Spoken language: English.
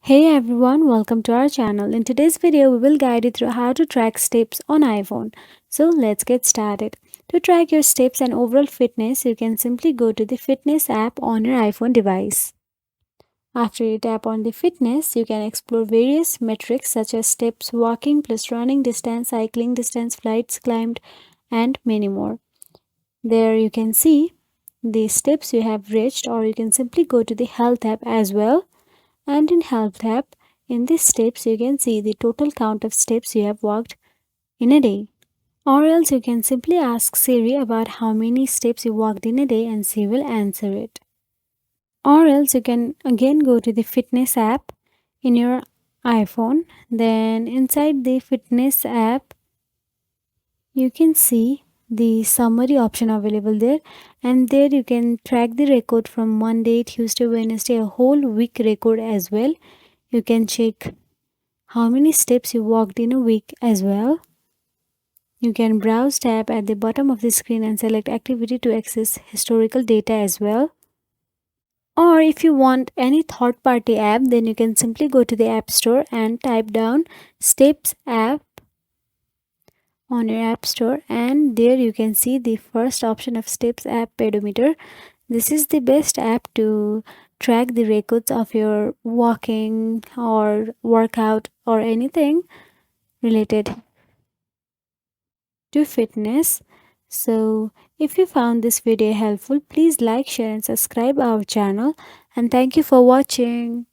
Hey everyone, welcome to our channel. In today's video, we will guide you through how to track steps on iPhone. So let's get started. To track your steps and overall fitness, you can simply go to the fitness app on your iPhone device. After you tap on the fitness, you can explore various metrics such as steps, walking plus running distance, cycling distance, flights climbed, and many more. There you can see the steps you have reached, or you can simply go to the health app as well. And in Health tab, in these steps, you can see the total count of steps you have walked in a day. Or else you can simply ask Siri about how many steps you walked in a day and she will answer it. Or else you can again go to the fitness app in your iPhone. Then inside the fitness app, you can see the summary option available there, and there you can track the record from Monday, Tuesday, Wednesday, a whole week record as well. You can check how many steps you walked in a week as well. You can browse tab at the bottom of the screen and select activity to access historical data as well. Or if you want any third party app, then you can simply go to the App Store and type down Steps app on your App Store, and there you can see the first option of Steps app pedometer. This is the best app to track the records of your walking or workout or anything related to fitness. So, if you found this video helpful, please like, share, and subscribe our channel. And thank you for watching.